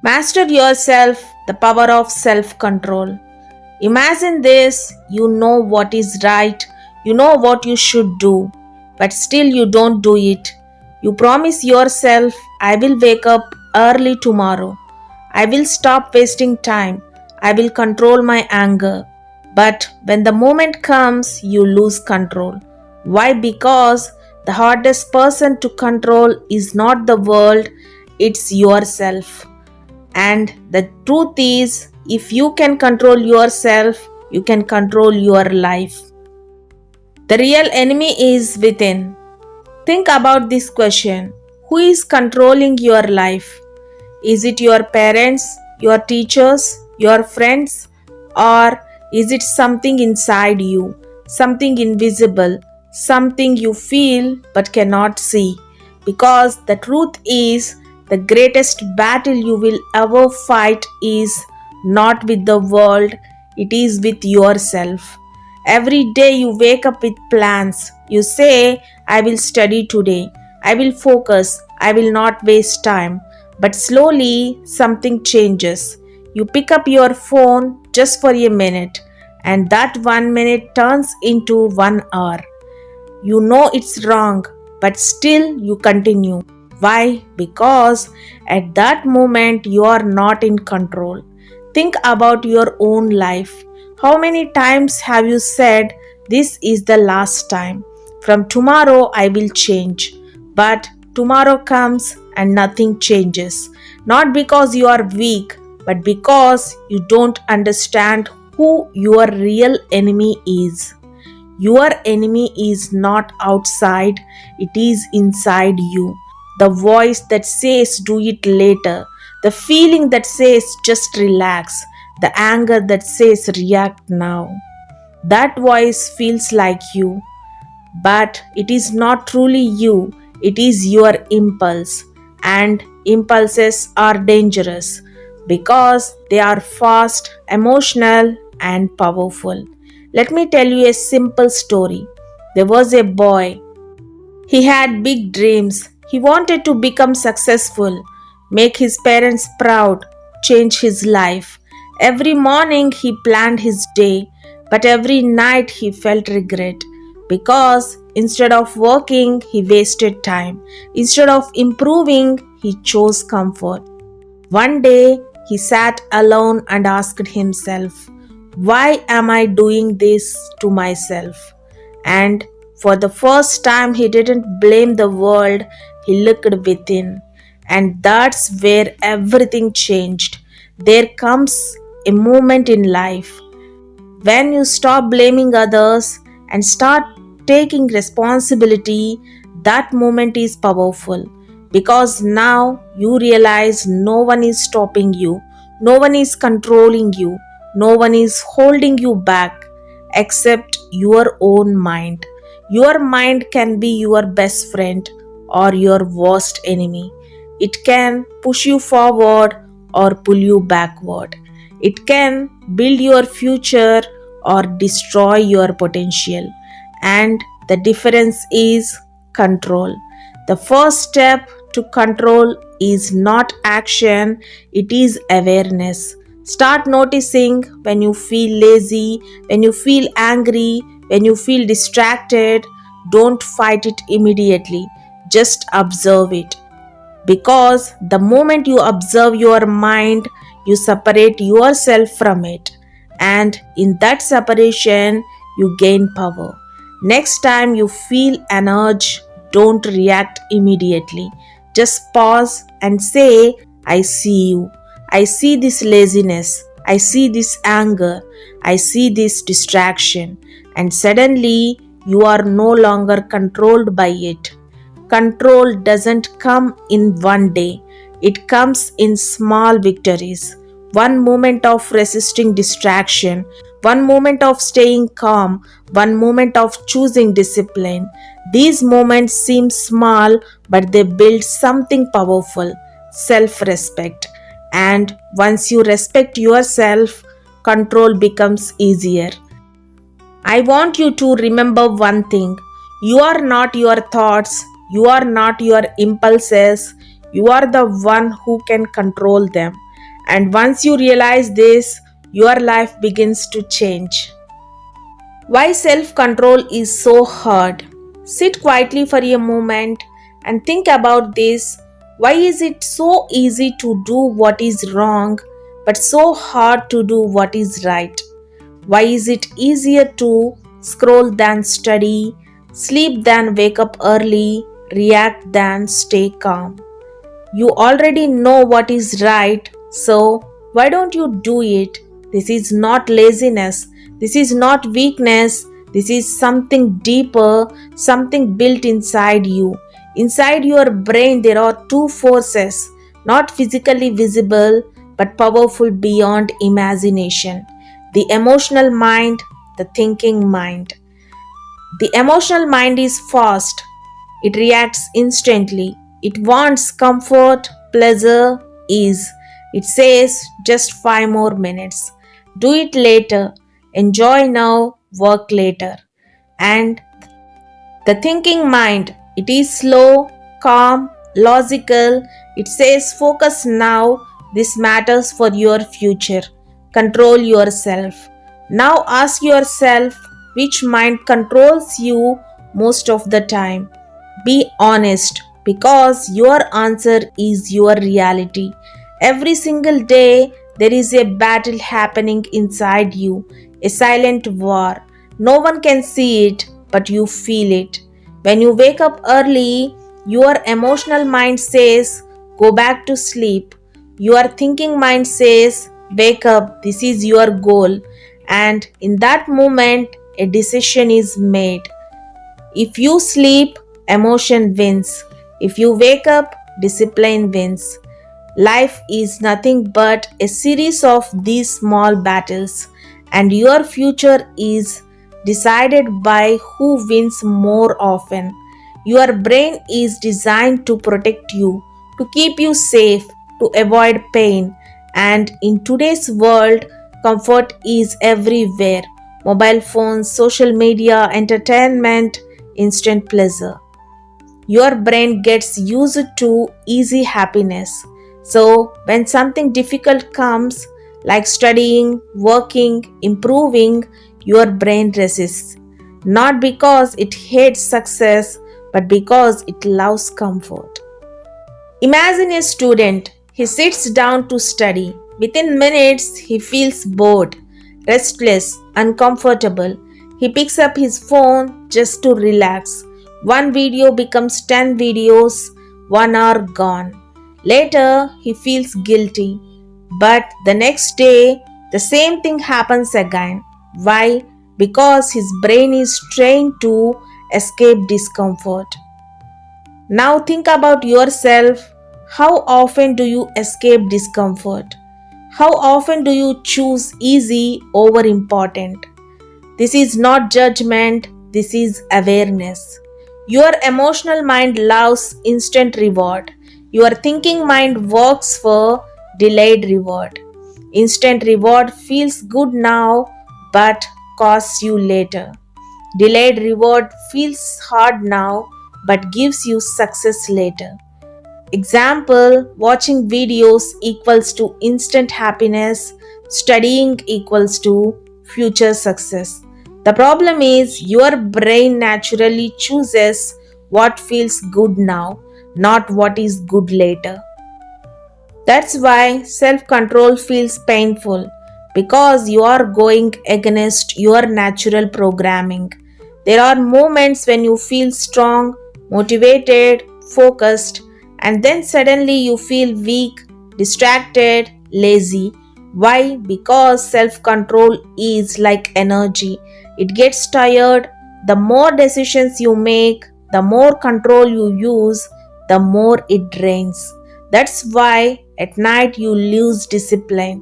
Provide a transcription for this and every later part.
Master yourself, the power of self control. Imagine this, you know what is right, you know what you should do, but still you don't do it. You promise yourself, I will wake up early tomorrow. I will stop wasting time. I will control my anger. But when the moment comes, you lose control. Why? Because the hardest person to control is not the world, it's yourself. And the truth is, if you can control yourself, you can control your life. The real enemy is within. Think about this question: who is controlling your life? Is it your parents, your teachers, your friends, or is it something inside you, something invisible, something you feel but cannot see? Because the truth is, the greatest battle you will ever fight is not with the world, it is with yourself. Every day you wake up with plans. You say, I will study today, I will focus, I will not waste time. But slowly something changes. You pick up your phone just for a minute, and that 1 minute turns into 1 hour. You know it's wrong, but still you continue. Why? Because at that moment you are not in control. Think about your own life. How many times have you said, this is the last time? From tomorrow I will change. But tomorrow comes and nothing changes. Not because you are weak, but because you don't understand who your real enemy is. Your enemy is not outside, it is inside you. The voice that says, do it later. The feeling that says, just relax. The anger that says, react now. That voice feels like you, but it is not truly you, it is your impulse. And impulses are dangerous because they are fast, emotional, and powerful. Let me tell you a simple story. There was a boy. He had big dreams. He wanted to become successful, make his parents proud, change his life. Every morning he planned his day, but every night he felt regret because instead of working, he wasted time. Instead of improving, he chose comfort. One day he sat alone and asked himself, why am I doing this to myself? And for the first time, he didn't blame the world, he looked within. And that's where everything changed. There comes a moment in life when you stop blaming others and start taking responsibility. That moment is powerful because now you realize no one is stopping you, no one is controlling you, no one is holding you back except your own mind. Your mind can be your best friend or your worst enemy. It can push you forward or pull you backward. It can build your future or destroy your potential. And the difference is control. The first step to control is not action, it is awareness. Start noticing when you feel lazy, when you feel angry, when you feel distracted. Don't fight it immediately, just observe it. Because the moment you observe your mind, you separate yourself from it. And in that separation, you gain power. Next time you feel an urge, don't react immediately. Just pause and say, I see you. I see this laziness. I see this anger. I see this distraction. And suddenly, you are no longer controlled by it. Control doesn't come in one day, it comes in small victories. One moment of resisting distraction, one moment of staying calm, one moment of choosing discipline. These moments seem small, but they build something powerful: self respect. And once you respect yourself, control becomes easier. I want you to remember one thing: you are not your thoughts, you are not your impulses, you are the one who can control them. And once you realize this, your life begins to change. Why self control is so hard? Sit quietly for a moment and think about this. Why is it so easy to do what is wrong but so hard to do what is right? Why is it easier to scroll than study, sleep than wake up early, react than stay calm? You already know what is right, so why don't you do it? This is not laziness, this is not weakness, this is something deeper, something built inside you. Inside your brain, there are two forces, not physically visible but powerful beyond imagination: the emotional mind, the thinking mind. The emotional mind is fast. It reacts instantly. It wants comfort, pleasure, ease. It says just 5 more minutes. Do it later. Enjoy now, work later. And the thinking mind, it is slow, calm, logical. It says focus now. This matters for your future. Control yourself. Now ask yourself which mind controls you most of the time. Be honest because your answer is your reality. Every single day, there is a battle happening inside you, a silent war. No one can see it, but you feel it. When you wake up early, your emotional mind says, go back to sleep. Your thinking mind says, wake up, this is your goal. And in that moment, a decision is made. If you sleep, emotion wins. If you wake up, discipline wins. Life is nothing but a series of these small battles, and your future is decided by who wins more often. Your brain is designed to protect you, to keep you safe, to avoid pain, and in today's world, comfort is everywhere: mobile phones, social media, entertainment, instant pleasure. Your brain gets used to easy happiness. So, when something difficult comes, like studying, working, improving, your brain resists. Not because it hates success, but because it loves comfort. Imagine a student. He sits down to study. Within minutes, he feels bored, restless, uncomfortable. He picks up his phone just to relax. One video becomes 10 videos, 1 hour gone. Later, he feels guilty. But the next day, the same thing happens again. Why? Because his brain is trained to escape discomfort. Now think about yourself. How often do you escape discomfort? How often do you choose easy over important? This is not judgment, this is awareness. Your emotional mind loves instant reward. Your thinking mind works for delayed reward. Instant reward feels good now but costs you later. Delayed reward feels hard now but gives you success later. Example: watching videos equals to instant happiness, studying equals to future success. The problem is your brain naturally chooses what feels good now, not what is good later. That's why self control feels painful, because you are going against your natural programming. There are moments when you feel strong, motivated, focused, and then suddenly you feel weak, distracted, lazy. Why? Because self control is like energy. It gets tired. The more decisions you make, the more control you use, the more it drains. That's why at night you lose discipline.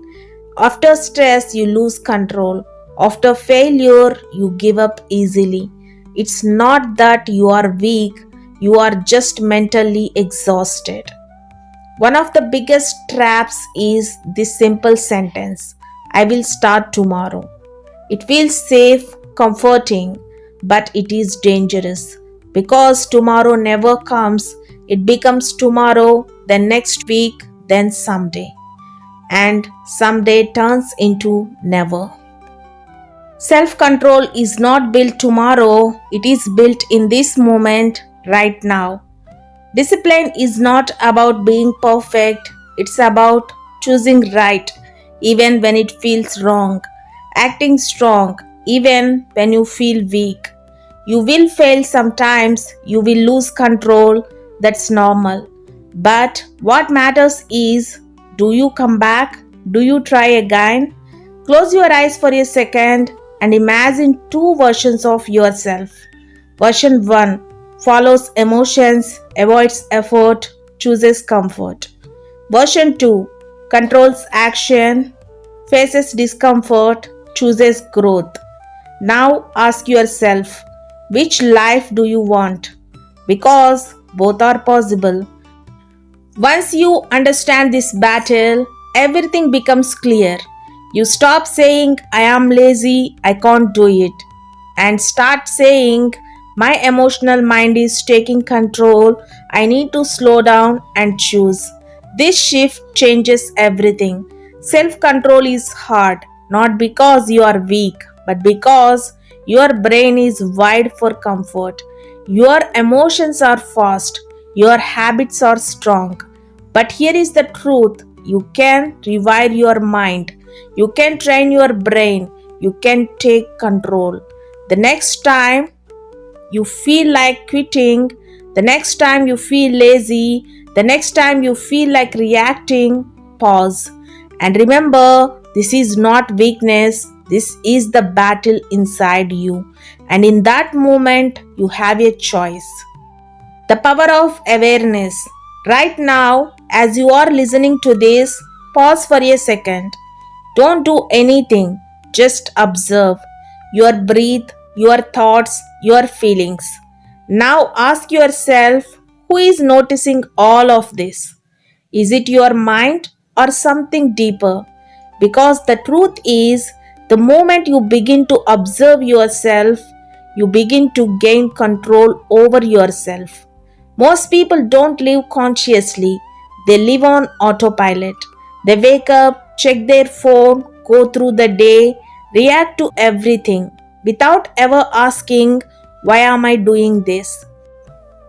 After stress, you lose control. After failure, you give up easily. It's not that you are weak, you are just mentally exhausted. One of the biggest traps is this simple sentence: I will start tomorrow. It feels safe, comforting, but it is dangerous because tomorrow never comes. It becomes tomorrow, then next week, then someday. and someday turns into never. Self control is not built tomorrow, it is built in this moment right now. Discipline is not about being perfect, it's about choosing right even when it feels wrong, acting strong even when you feel weak. You will fail sometimes, you will lose control, that's normal. But what matters is, do you come back? Do you try again? Close your eyes for a second and imagine two versions of yourself. Version 1 follows emotions, avoids effort, chooses comfort. Version 2 controls action, faces discomfort, chooses growth. Now ask yourself, which life do you want? Because both are possible. Once you understand this battle, everything becomes clear. You stop saying, I am lazy, I can't do it, and start saying, my emotional mind is taking control, I need to slow down and choose. This shift changes everything. Self control is hard, not because you are weak, but because your brain is wired for comfort. Your emotions are fast, your habits are strong. But here is the truth, you can rewire your mind, you can train your brain, you can take control. The next time you feel like quitting, the next time you feel lazy, the next time you feel like reacting, pause. And remember, this is not weakness, this is the battle inside you. And in that moment, you have a choice. The power of awareness. Right now, as you are listening to this, pause for a second. Don't do anything, just observe your breath, your thoughts, your feelings. Now ask yourself, who is noticing all of this? Is it your mind or something deeper? Because the truth is, the moment you begin to observe yourself, you begin to gain control over yourself. Most people don't live consciously, they live on autopilot. They wake up, check their phone, go through the day, react to everything without ever asking, why am I doing this?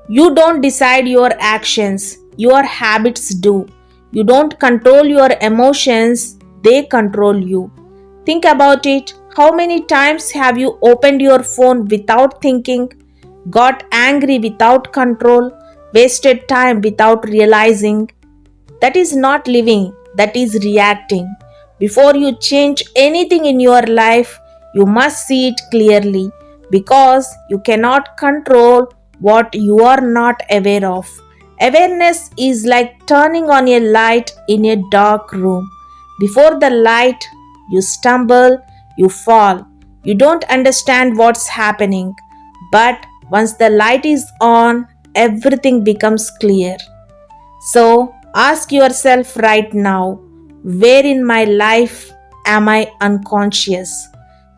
You don't decide your actions, your habits do. You don't control your emotions, they control you. Think about it. How many times have you opened your phone without thinking, got angry without control, wasted time without realizing? That is not living, that is reacting. Before you change anything in your life, you must see it clearly because you cannot control what you are not aware of. Awareness is like turning on a light in a dark room. Before the light, you stumble, you fall. You don't understand what's happening. But once the light is on, everything becomes clear. So ask yourself right now, where in my life am I unconscious?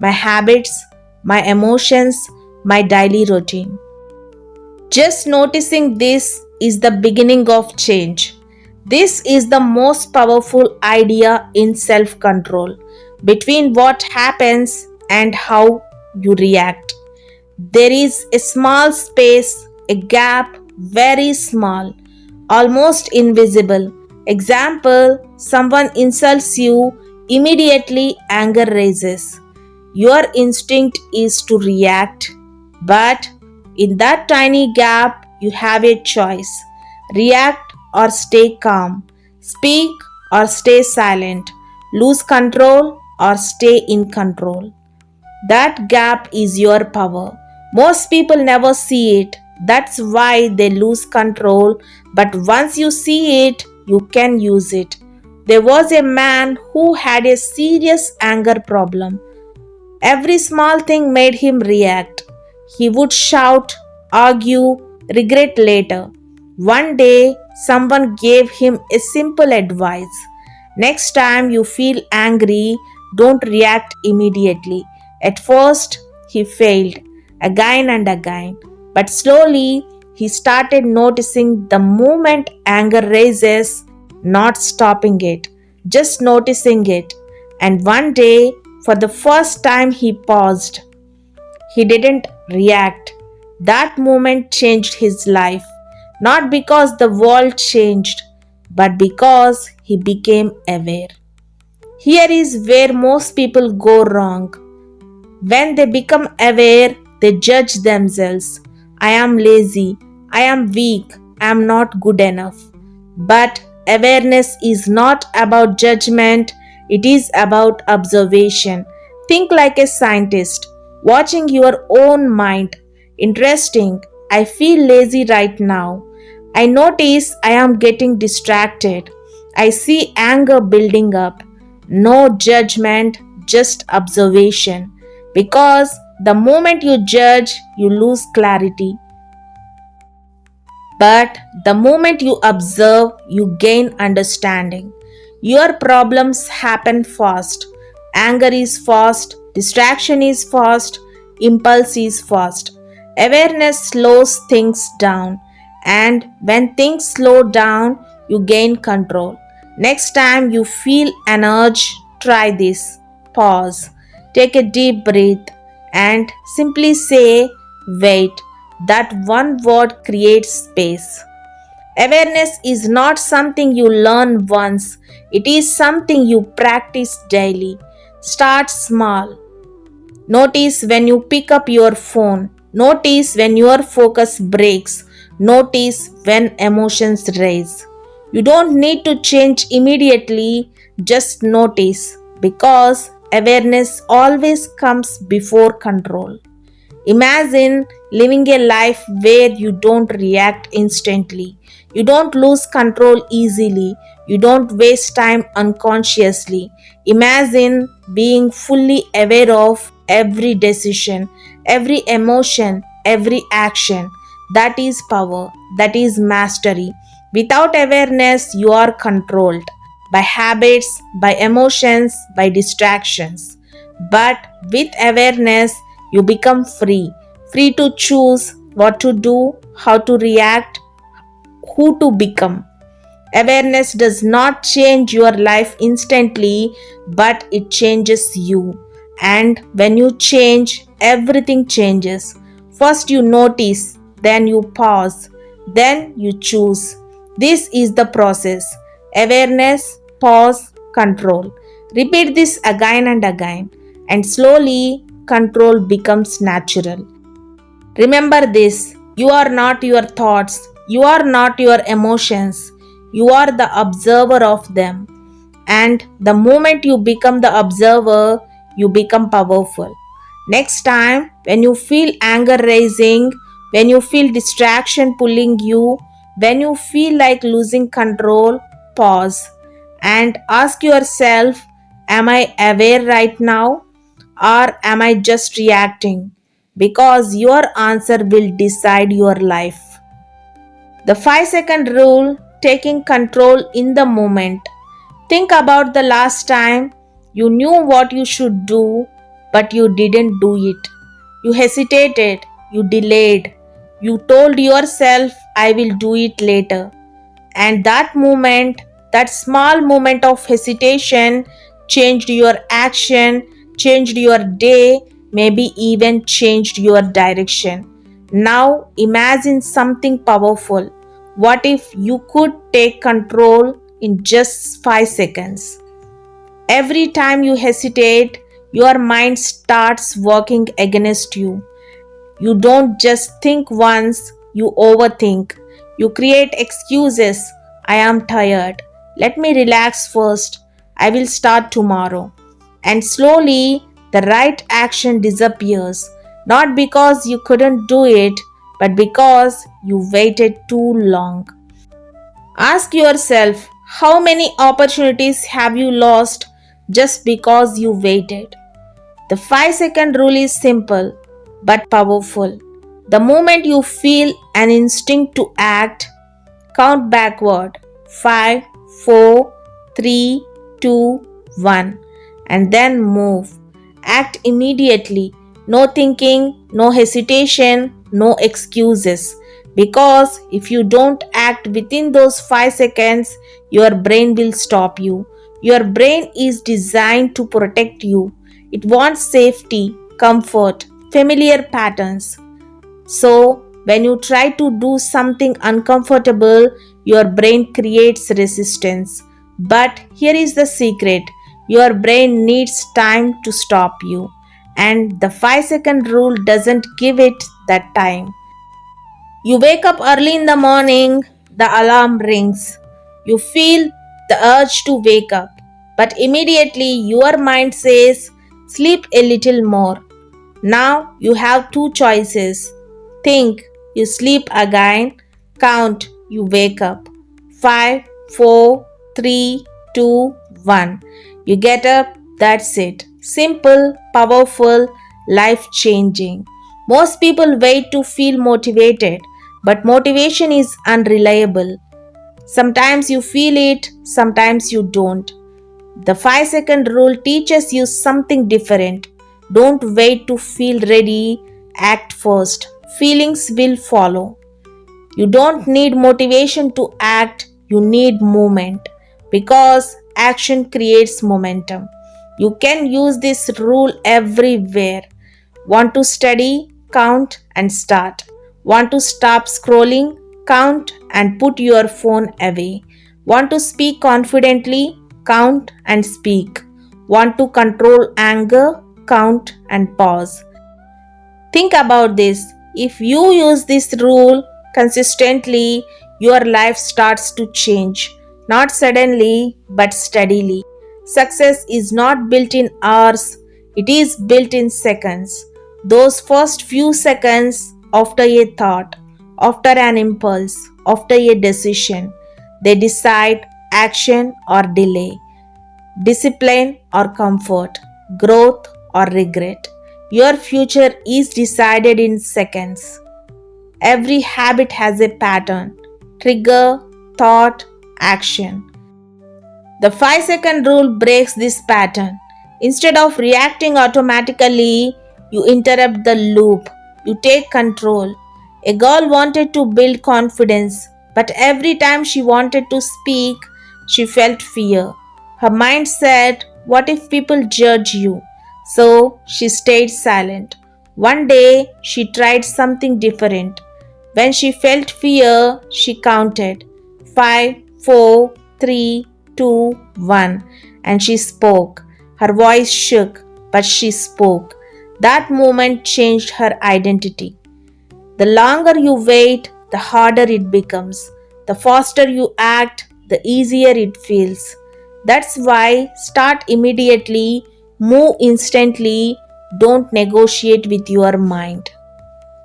My habits, my emotions, my daily routine. Just noticing this is the beginning of change. This is the most powerful idea in self control. Between what happens and how you react, there is a small space, a gap, very small, almost invisible. Example, someone insults you, immediately anger rises. Your instinct is to react, but in that tiny gap, you have a choice: react or stay calm, speak or stay silent, lose control or stay in control. That gap is your power. Most people never see it. That's why they lose control. But once you see it, you can use it. There was a man who had a serious anger problem. Every small thing made him react. He would shout, argue, regret later. One day, someone gave him a simple advice. Next time you feel angry, don't react immediately. At first, he failed again and again, but slowly he started noticing the moment anger rises, not stopping it. just noticing it. And one day, for the first time, he paused. He didn't react. That moment changed his life, not because the world changed, but because he became aware. Here is where most people go wrong. When they become aware, they judge themselves. I am lazy, I am weak, I am not good enough. But awareness is not about judgment, it is about observation. Think like a scientist, watching your own mind. Interesting, I feel lazy right now. I notice I am getting distracted. I see anger building up. No judgment, just observation. Because the moment you judge, you lose clarity. But the moment you observe, you gain understanding. Your problems happen fast. Anger is fast, distraction is fast, impulse is fast. Awareness slows things down, and when things slow down, you gain control. Next time you feel an urge, try this. Pause, take a deep breath, and simply say, wait. That one word creates space. Awareness is not something you learn once, it is something you practice daily. Start small. Notice when you pick up your phone. Notice when your focus breaks. Notice when emotions rise. You don't need to change immediately, just notice because awareness always comes before control. Imagine living a life where you don't react instantly. You don't lose control easily. You don't waste time unconsciously. Imagine being fully aware of every decision, every emotion, every action. That is power. That is mastery. Without awareness, you are controlled by habits, by emotions, by distractions. But with awareness, you become free, free to choose what to do, how to react, who to become. Awareness does not change your life instantly, but it changes you. And when you change, everything changes. First, you notice, then you pause, then you choose. This is the process: awareness, pause, control. Repeat this again and again, and slowly control becomes natural. Remember this: you are not your thoughts, you are not your emotions, you are the observer of them. And the moment you become the observer, you become powerful. Next time, when you feel anger rising, when you feel distraction pulling you, when you feel like losing control, pause and ask yourself, am I aware right now or am I just reacting? Because your answer will decide your life. The 5-second rule: taking control in the moment. Think about the last time you knew what you should do, but you didn't do it. You hesitated, you delayed, you told yourself, I will do it later. And that moment, that small moment of hesitation, changed your action, changed your day, maybe even changed your direction. Now imagine something powerful. What if you could take control in just 5 seconds? Every time you hesitate, your mind starts working against you. You don't just think once, you overthink. You create excuses. I am tired. Let me relax first. I will start tomorrow. And slowly, the right action disappears. Not because you couldn't do it, but because you waited too long. Ask yourself, how many opportunities have you lost just because you waited? The 5-second rule is simple but powerful. The moment you feel an instinct to act, count backward: 5, 4, 3, 2, 1, and then move. Act immediately. No thinking, no hesitation, no excuses. Because if you don't act within those 5 seconds, your brain will stop you. Your brain is designed to protect you. It wants safety, comfort, familiar patterns. So, when you try to do something uncomfortable, your brain creates resistance. But here is the secret: your brain needs time to stop you, and the 5-second rule doesn't give it that time. You wake up early in the morning, the alarm rings. You feel the urge to wake up, but immediately your mind says, sleep a little more. Now you have two choices: think, you sleep again; count, you wake up. 5, 4, 3, 2, 1. You get up, that's it. Simple, powerful, life changing. Most people wait to feel motivated, but motivation is unreliable. Sometimes you feel it, sometimes you don't. The 5-second rule teaches you something different. Don't wait to feel ready, act first. Feelings will follow. You don't need motivation to act, you need movement because action creates momentum. You can use this rule everywhere. Want to study? Count and start. Want to stop scrolling? Count and put your phone away. Want to speak confidently? Count and speak. Want to control anger? Count and pause. Think about this. If you use this rule consistently, your life starts to change. Not suddenly, but steadily. Success is not built in hours, it is built in seconds. Those first few seconds after a thought, after an impulse, after a decision, they decide action or delay, discipline or comfort, growth or regret. Your future is decided in seconds. Every habit has a pattern: trigger, thought, action. The 5-second rule breaks this pattern. Instead of reacting automatically, you interrupt the loop. You take control. A girl wanted to build confidence, but every time she wanted to speak, she felt fear. Her mind said, what if people judge you? So she stayed silent. One day, she tried something different. When she felt fear, she counted 5, 4, 3, 2, 1, and she spoke. Her voice shook, but she spoke. That moment changed her identity. The longer you wait, the harder it becomes. The faster you act, the easier it feels. That's why start immediately, move instantly, don't negotiate with your mind.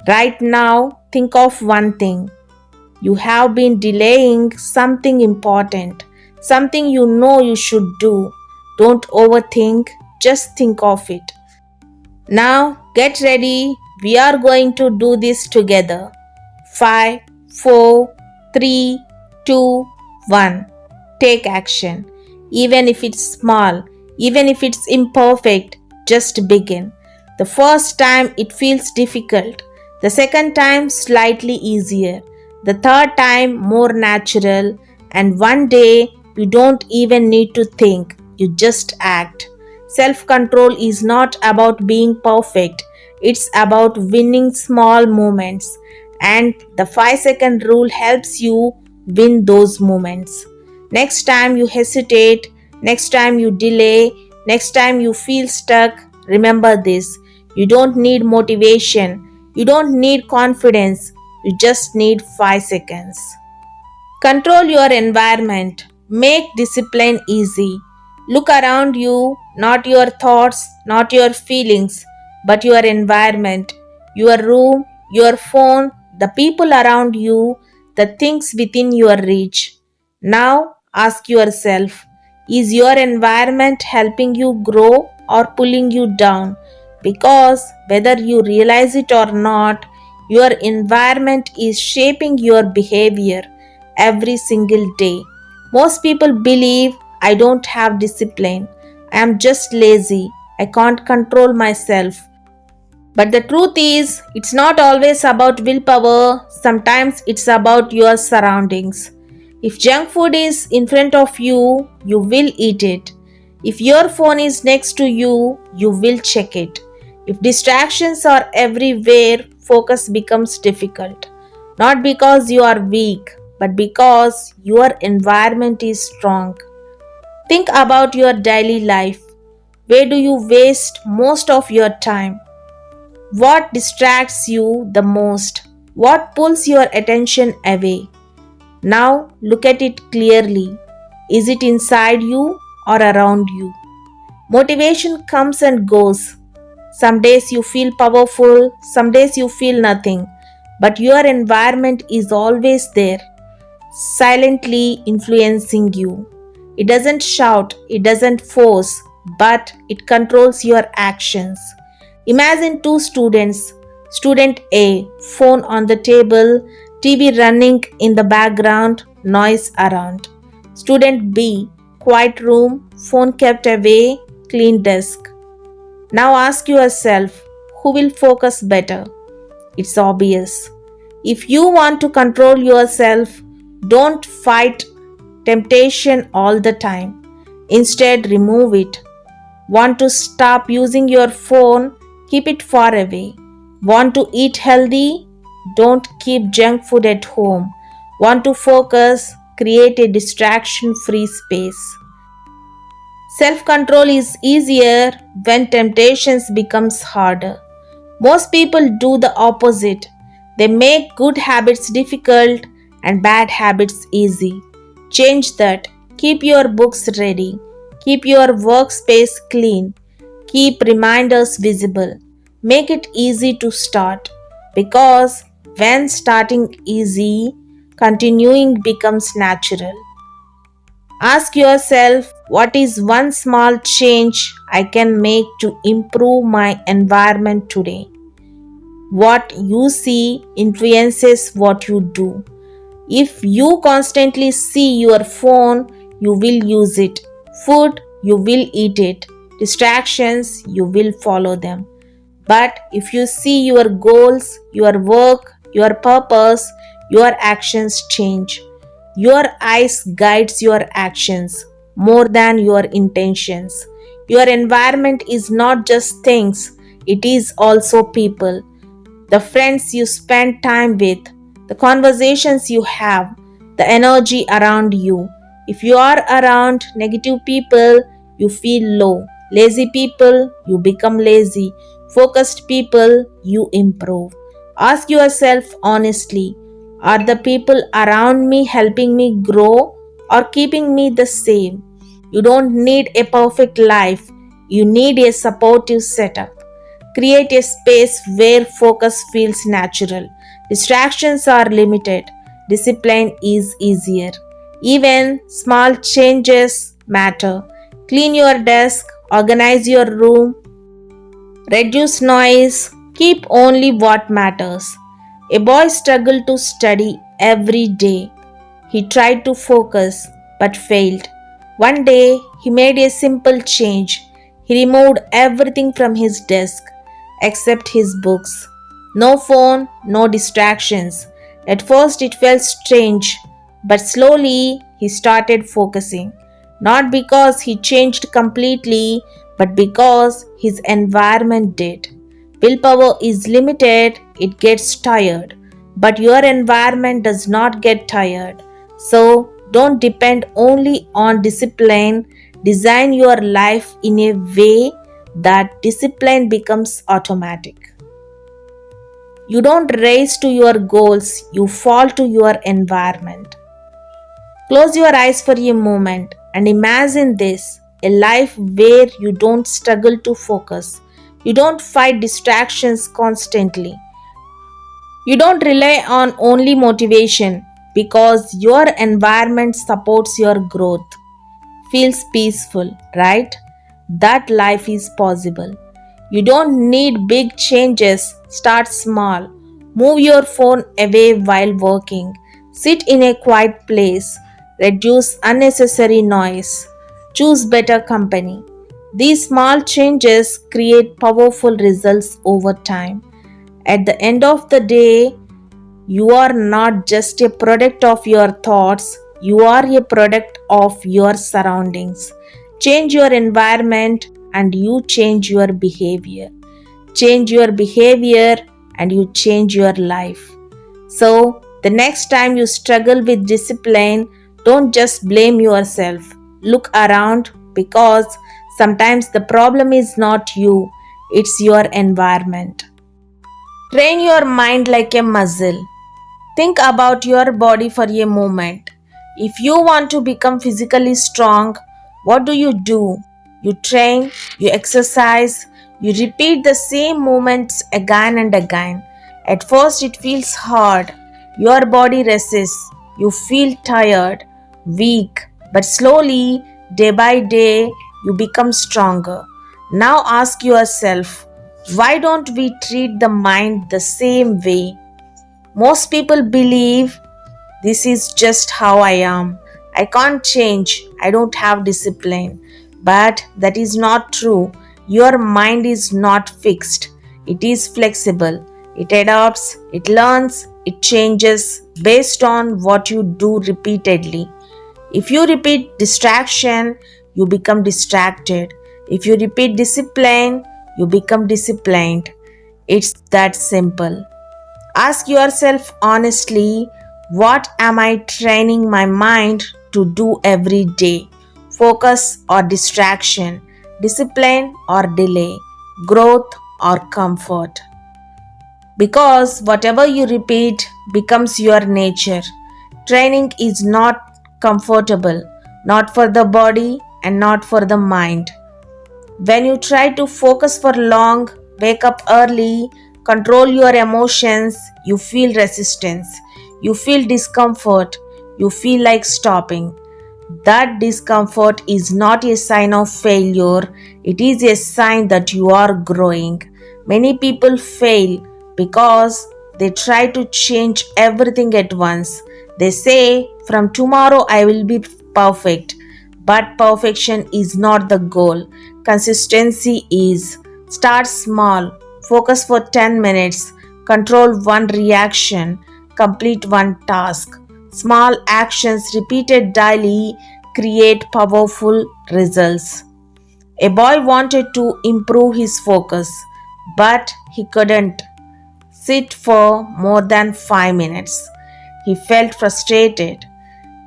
Right now, think of one thing. You have been delaying something important, something you know you should do. Don't overthink, just think of it. Now get ready, we are going to do this together. 5, 4, 3, 2, 1. Take action. Even if it's small, even if it's imperfect, just begin. The first time it feels difficult, the second time slightly easier, the third time more natural, and one day you don't even need to think, you just act. Self control is not about being perfect, it's about winning small moments, and the 5-second rule helps you win those moments. Next time you hesitate, next time you delay, next time you feel stuck, remember this: you don't need motivation, you don't need confidence, you just need 5 seconds. Control your environment. Make discipline easy. Look around you, not your thoughts, not your feelings, but your environment, your room, your phone, the people around you, the things within your reach. Now ask yourself, is your environment helping you grow or pulling you down? Because whether you realize it or not, your environment is shaping your behavior every single day. Most people believe I don't have discipline, I am just lazy, I can't control myself. But the truth is, it's not always about willpower, sometimes it's about your surroundings. If junk food is in front of you, you will eat it. If your phone is next to you, you will check it. If distractions are everywhere, focus becomes difficult. Not because you are weak, but because your environment is strong. Think about your daily life. Where do you waste most of your time? What distracts you the most? What pulls your attention away? Now look at it clearly. Is it inside you or around you? Motivation comes and goes. Some days you feel powerful, some days you feel nothing. But your environment is always there, silently influencing you. It doesn't shout, it doesn't force, but it controls your actions. Imagine two students. Student A, phone on the table, TV running in the background, noise around. Student B, quiet room, phone kept away, clean desk. Now ask yourself, who will focus better? It's obvious. If you want to control yourself, don't fight temptation all the time. Instead, remove it. Want to stop using your phone? Keep it far away. Want to eat healthy? Don't keep junk food at home. Want to focus? Create a distraction free space. Self control is easier when temptations becomes harder. Most people do the opposite. They make good habits difficult and bad habits easy. Change that. Keep your books ready. Keep your workspace clean. Keep reminders visible. Make it easy to start. Because when starting easy, continuing becomes natural. Ask yourself, what is one small change I can make to improve my environment today? What you see influences what you do. If you constantly see your phone, you will use it. Food, you will eat it. Distractions, you will follow them. But if you see your goals, your work, your purpose, your actions change. Your eyes guides your actions more than your intentions. Your environment is not just things, it is also people. The friends you spend time with, the conversations you have, the energy around you. If you are around negative people, you feel low. Lazy people, you become lazy. Focused people, you improve. Ask yourself honestly, are the people around me helping me grow or keeping me the same? You don't need a perfect life, you need a supportive setup. Create a space where focus feels natural. Distractions are limited. Discipline is easier. Even small changes matter. Clean your desk, organize your room, reduce noise, keep only what matters. A boy struggled to study every day. He tried to focus but failed. One day he made a simple change. He removed everything from his desk except his books. No phone, no distractions. At first it felt strange, but slowly he started focusing. Not because he changed completely, but because his environment did. Willpower is limited, it gets tired, but your environment does not get tired. So don't depend only on discipline. Design your life in a way that discipline becomes automatic. You don't race to your goals, you fall to your environment. Close your eyes for a moment and imagine this, a life where you don't struggle to focus. You don't fight distractions constantly. You don't rely on only motivation because your environment supports your growth. Feels peaceful, right? That life is possible. You don't need big changes, start small. Move your phone away while working. Sit in a quiet place. Reduce unnecessary noise. Choose better company. These small changes create powerful results over time. At the end of the day, you are not just a product of your thoughts, You are a product of your surroundings. Change your environment and you change your behavior. Change your behavior and you change your life. So, the next time you struggle with discipline, don't just blame yourself. Look around because sometimes the problem is not you, it's your environment. Train your mind like a muscle. Think about your body for a moment. If you want to become physically strong, what do? You train, you exercise, you repeat the same movements again and again. At first, it feels hard. Your body resists. You feel tired, weak, but slowly, day by day, you become stronger. Now ask yourself, why don't we treat the mind the same way? Most people believe this is just how I am. I can't change. I don't have discipline. But that is not true. Your mind is not fixed. It is flexible. It adapts, it learns, it changes based on what you do repeatedly. If you repeat distraction, you become distracted. If you repeat discipline, you become disciplined. It's that simple. Ask yourself honestly, what am I training my mind to do every day? Focus or distraction, discipline or delay, growth or comfort. Because whatever you repeat becomes your nature. Training is not comfortable, not for the body and not for the mind. When you try to focus for long, wake up early, control your emotions, you feel resistance, you feel discomfort, you feel like stopping. That discomfort is not a sign of failure, it is a sign that you are growing. Many people fail because they try to change everything at once. They say, from tomorrow I will be perfect. But perfection is not the goal. Consistency is. Start small, focus for 10 minutes, control one reaction, complete one task. Small actions repeated daily create powerful results. A boy wanted to improve his focus, but he couldn't sit for more than 5 minutes. He felt frustrated.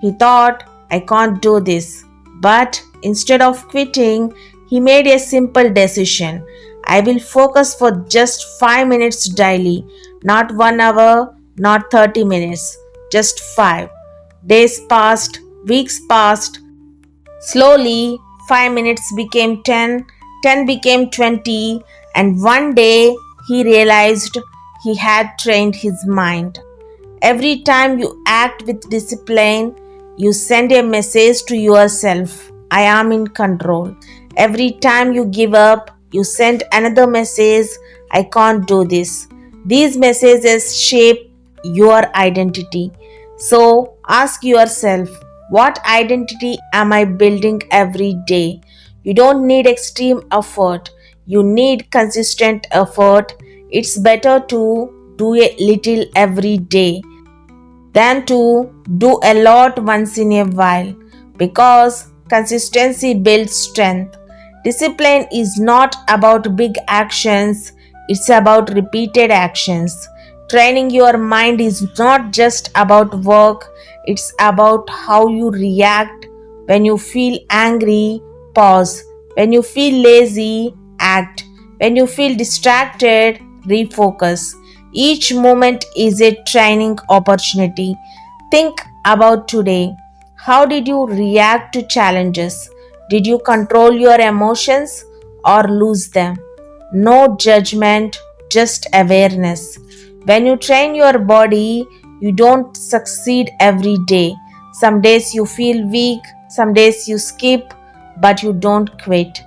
He thought, I can't do this. But instead of quitting, he made a simple decision. I will focus for just 5 minutes daily, not 1 hour, not 30 minutes, just 5. Days passed, weeks passed. Slowly, 5 minutes became 10, 10 became 20, and one day he realized he had trained his mind. Every time you act with discipline, you send a message to yourself, I am in control. Every time you give up, you send another message, I can't do this. These messages shape your identity. So ask yourself, what identity am I building every day? You don't need extreme effort, you need consistent effort. It's better to do a little every day than to do a lot once in a while, because consistency builds strength. Discipline is not about big actions, it's about repeated actions. Training your mind is not just about work, it's about how you react. When you feel angry, pause. When you feel lazy, act. When you feel distracted, refocus. Each moment is a training opportunity. Think about today. How did you react to challenges? Did you control your emotions or lose them? No judgment, just awareness. When you train your body, you don't succeed every day. Some days you feel weak, some days you skip, but you don't quit.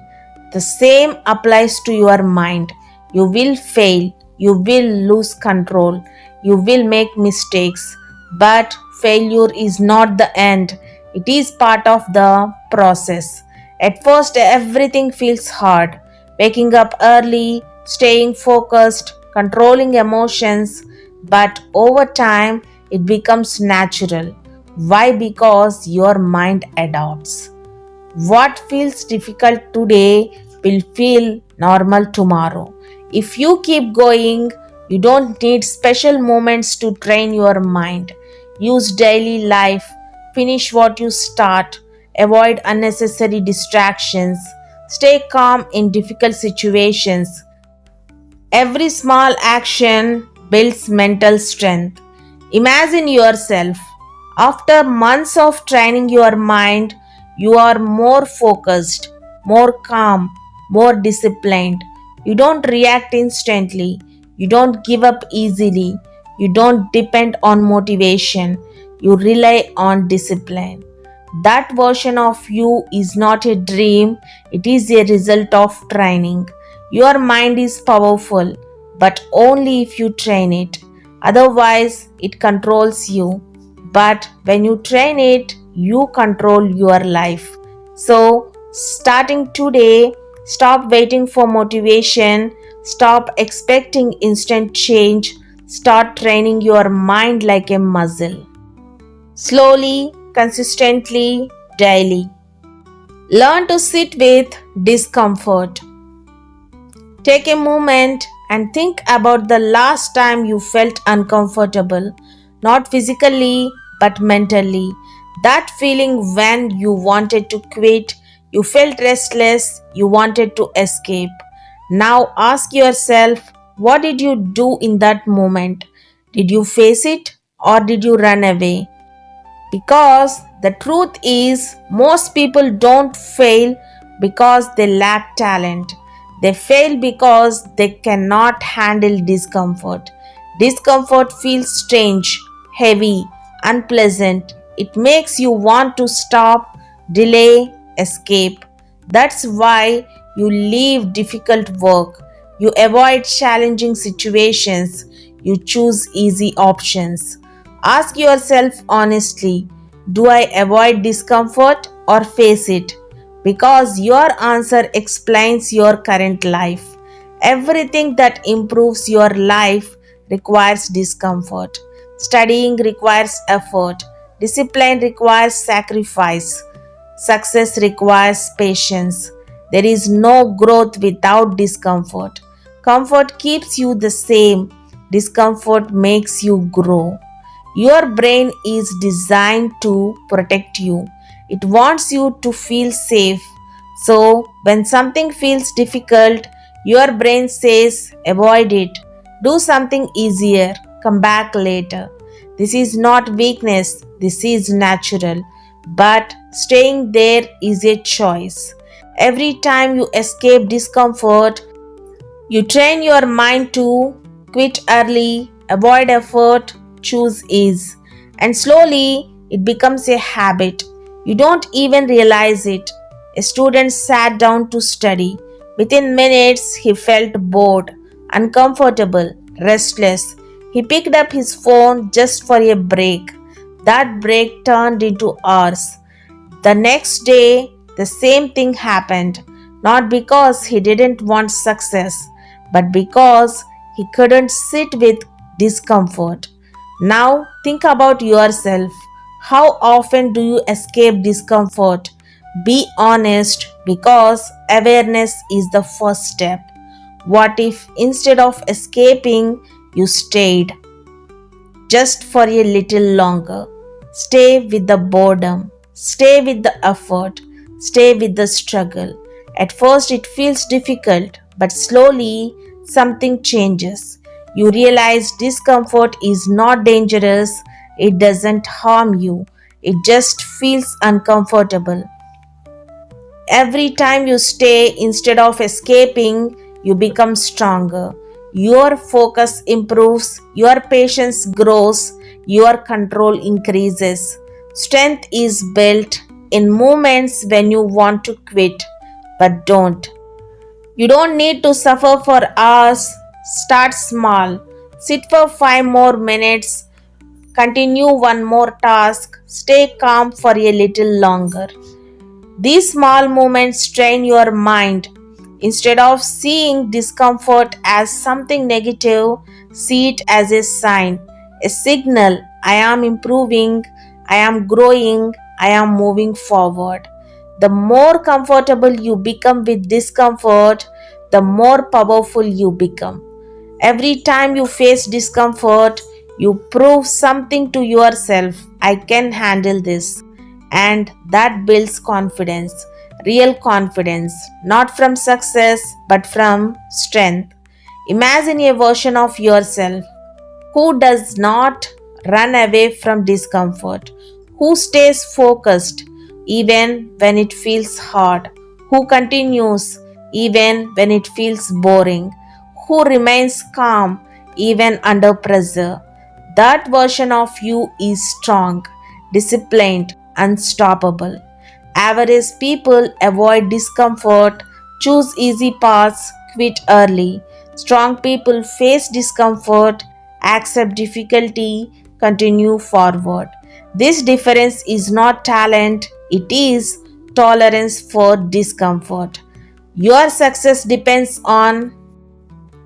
The same applies to your mind. You will fail, you will lose control, you will make mistakes, but failure is not the end, it is part of the process. At first, everything feels hard. Waking up early, staying focused, controlling emotions, but over time, it becomes natural. Why? Because your mind adapts. What feels difficult today will feel normal tomorrow. If you keep going, you don't need special moments to train your mind. Use daily life, finish what you start, avoid unnecessary distractions, stay calm in difficult situations. Every small action builds mental strength. Imagine yourself. After months of training your mind, you are more focused, more calm, more disciplined. You don't react instantly. You don't give up easily. You don't depend on motivation. You rely on discipline. That version of you is not a dream, it is a result of training. Your mind is powerful, but only if you train it. Otherwise, it controls you. But when you train it, you control your life. So, starting today, stop waiting for motivation, stop expecting instant change, start training your mind like a muscle. Slowly, consistently, daily. Learn to sit with discomfort. Take a moment and think about the last time you felt uncomfortable, not physically but mentally. That feeling when you wanted to quit, you felt restless, you wanted to escape. Now ask yourself, what did you do in that moment? Did you face it or did you run away? Because the truth is, most people don't fail because they lack talent. They fail because they cannot handle discomfort. Discomfort feels strange, heavy, unpleasant. It makes you want to stop, delay, escape. That's why you leave difficult work. You avoid challenging situations. You choose easy options. Ask yourself honestly, do I avoid discomfort or face it? Because your answer explains your current life. Everything that improves your life requires discomfort. Studying requires effort. Discipline requires sacrifice. Success requires patience. There is no growth without discomfort. Comfort keeps you the same, discomfort makes you grow. Your brain is designed to protect you, it wants you to feel safe. So, when something feels difficult, your brain says, avoid it, do something easier, come back later. This is not weakness, this is natural. But staying there is a choice. Every time you escape discomfort, you train your mind to quit early, avoid effort, choose ease. And slowly it becomes a habit. You don't even realize it. A student sat down to study. Within minutes, he felt bored, uncomfortable, restless. He picked up his phone just for a break. That break turned into hours. The next day, the same thing happened, not because he didn't want success, but because he couldn't sit with discomfort. Now, think about yourself. How often do you escape discomfort? Be honest because awareness is the first step. What if instead of escaping, you stayed? Just for a little longer. Stay with the boredom, stay with the effort, stay with the struggle. At first, it feels difficult, but slowly something changes. You realize discomfort is not dangerous, it doesn't harm you, it just feels uncomfortable. Every time you stay instead of escaping, you become stronger. Your focus improves, your patience grows, your control increases. Strength is built in moments when you want to quit, but don't. You don't need to suffer for hours. Start small. Sit for 5 more minutes. Continue one more task. Stay calm for a little longer. These small moments train your mind. Instead of seeing discomfort as something negative, see it as a sign, a signal. I am improving, I am growing, I am moving forward. The more comfortable you become with discomfort, the more powerful you become. Every time you face discomfort, you prove something to yourself: I can handle this. And that builds confidence, real confidence, not from success but from strength. Imagine a version of yourself who does not run away from discomfort, who stays focused even when it feels hard, who continues even when it feels boring, who remains calm even under pressure. That version of you is strong, disciplined, unstoppable. Average people avoid discomfort, choose easy paths, quit early. Strong people face discomfort, accept difficulty, continue forward. This difference is not talent, it is tolerance for discomfort. Your success depends on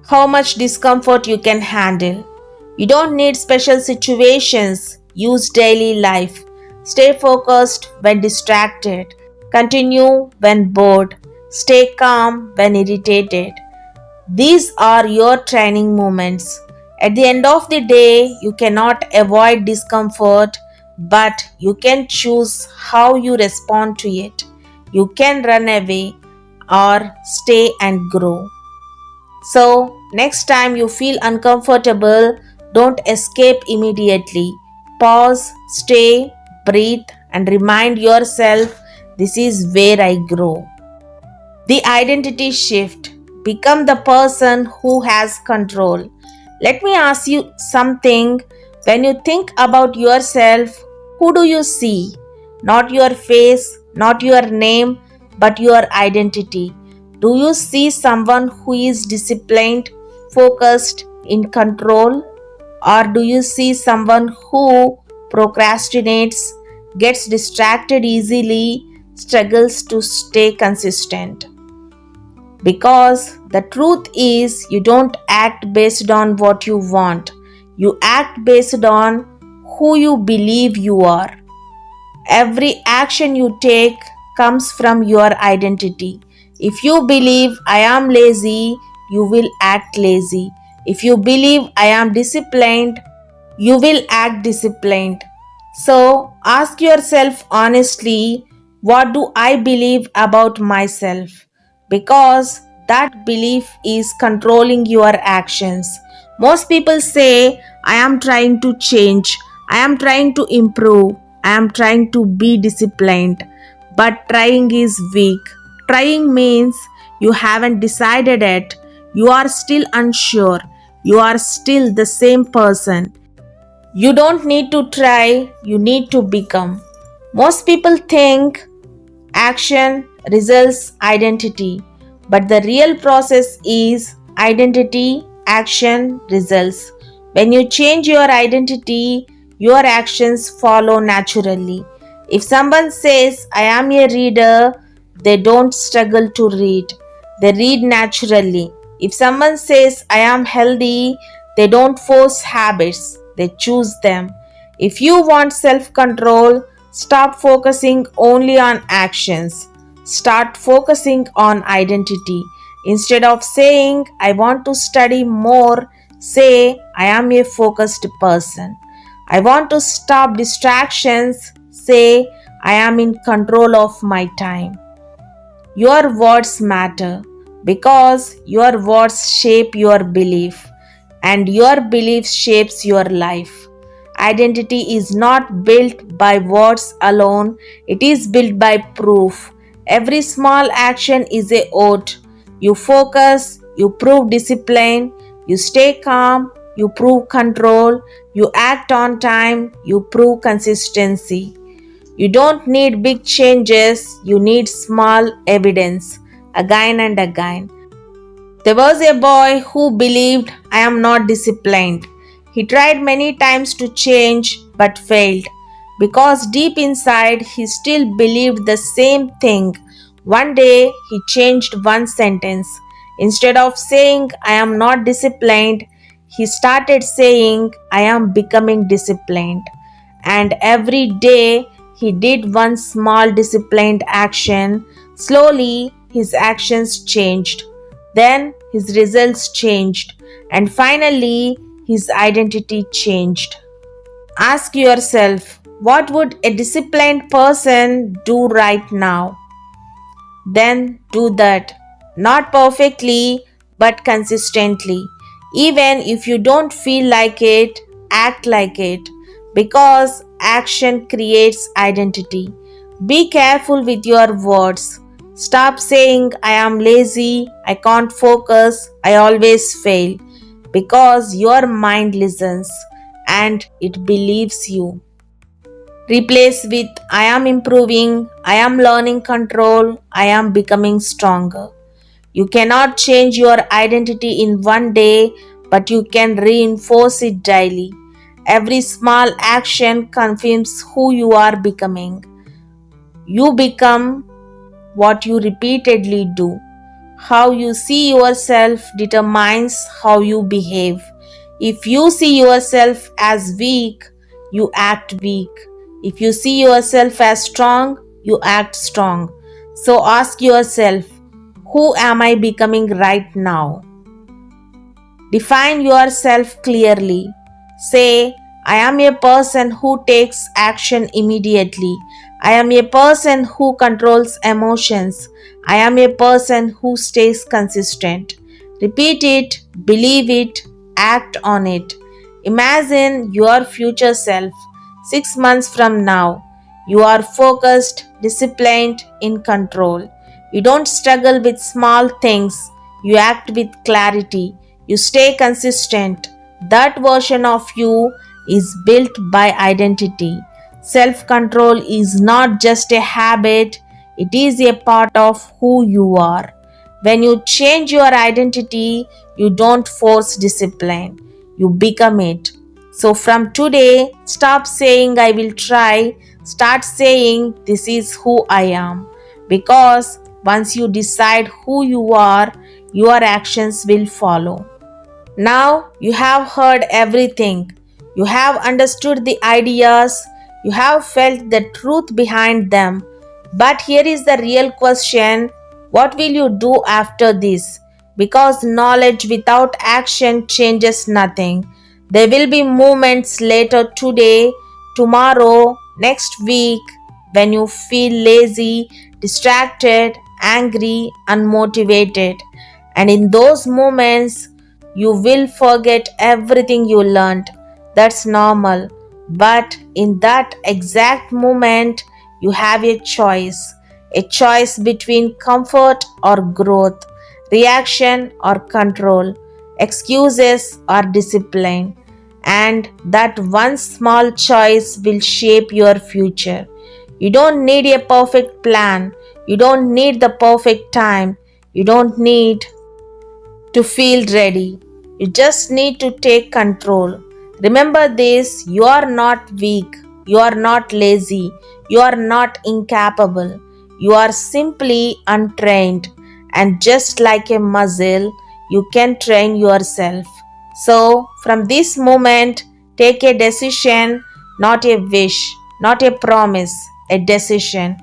how much discomfort you can handle. You don't need special situations, use daily life. Stay focused when distracted, continue when bored, stay calm when irritated. These are your training moments. At the end of the day, you cannot avoid discomfort, but you can choose how you respond to it. You can run away or stay and grow. So, next time you feel uncomfortable, don't escape immediately. Pause, stay, breathe, and remind yourself this is where I grow. The identity shift. Become the person who has control. Let me ask you something. When you think about yourself, who do you see? Not your face, not your name, but your identity. Do you see someone who is disciplined, focused, in control? Or do you see someone who procrastinates, gets distracted easily, struggles to stay consistent? Because the truth is, you don't act based on what you want, you act based on who you believe you are. Every action you take comes from your identity. If you believe I am lazy, you will act lazy. If you believe I am disciplined, you will act disciplined. So ask yourself honestly, what do I believe about myself? Because that belief is controlling your actions. Most people say, I am trying to change, I am trying to improve, I am trying to be disciplined. But trying is weak. Trying means you haven't decided it, you are still unsure, you are still the same person. You don't need to try, you need to become. Most people think action results identity, but the real process is identity, action, results. When you change your identity, your actions follow naturally. If someone says, I am a reader, they don't struggle to read, they read naturally. If someone says, I am healthy, they don't force habits, they choose them. If you want self control, stop focusing only on actions. Start focusing on identity. Instead of saying, I want to study more, say, I am a focused person. I want to stop distractions, say, I am in control of my time. Your words matter because your words shape your belief and your belief shapes your life. Identity is not built by words alone, it is built by proof. Every small action is a oath. You focus, you prove discipline, you stay calm, you prove control, you act on time, you prove consistency. You don't need big changes, you need small evidence again and again. There was a boy who believed I am not disciplined. He tried many times to change but failed because deep inside he still believed the same thing. One day he changed one sentence. Instead of saying I am not disciplined, he started saying I am becoming disciplined. And every day he did one small disciplined action. Slowly his actions changed. Then his results changed. And finally his identity changed. Ask yourself, what would a disciplined person do right now? Then do that. Not perfectly, but consistently. Even if you don't feel like it, act like it. Because action creates identity. Be careful with your words. Stop saying, I am lazy, I can't focus, I always fail. Because your mind listens and it believes you. Replace with I am improving, I am learning control, I am becoming stronger. You cannot change your identity in one day, but you can reinforce it daily. Every small action confirms who you are becoming. You become what you repeatedly do. How you see yourself determines how you behave. If you see yourself as weak, you act weak. If you see yourself as strong, you act strong. So ask yourself, who am I becoming right now? Define yourself clearly. Say, I am a person who takes action immediately. I am a person who controls emotions. I am a person who stays consistent. Repeat it, believe it, act on it. Imagine your future self 6 months from now. You are focused, disciplined, in control. You don't struggle with small things. You act with clarity. You stay consistent. That version of you is built by identity. Self control is not just a habit, it is a part of who you are. When you change your identity, you don't force discipline, you become it. So, from today, stop saying I will try, start saying this is who I am. Because once you decide who you are, your actions will follow. Now you have heard everything. You have understood the ideas. You have felt the truth behind them. But here is the real question, what will you do after this? Because knowledge without action changes nothing. There will be moments later today, tomorrow, next week when you feel lazy, distracted, angry, unmotivated. And in those moments, you will forget everything you learned. That's normal. But in that exact moment, you have a choice between comfort or growth, reaction or control, excuses or discipline. And that one small choice will shape your future. You don't need a perfect plan. You don't need the perfect time. You don't need to feel ready. You just need to take control. Remember this, you are not weak, you are not lazy, you are not incapable. You are simply untrained, and just like a muscle, you can train yourself. So, from this moment, take a decision, not a wish, not a promise, a decision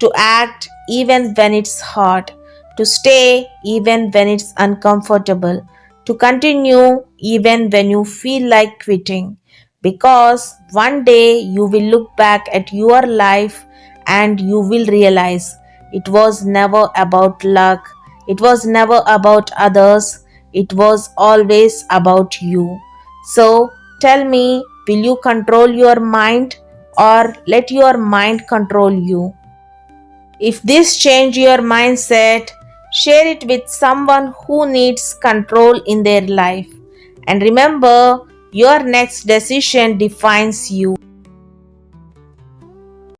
to act even when it's hard, to stay even when it's uncomfortable, to continue even when you feel like quitting. Because one day you will look back at your life and you will realize it was never about luck, it was never about others, it was always about you. So tell me, will you control your mind or let your mind control you? If this change your mindset, share it with someone who needs control in their life. And remember, your next decision defines you.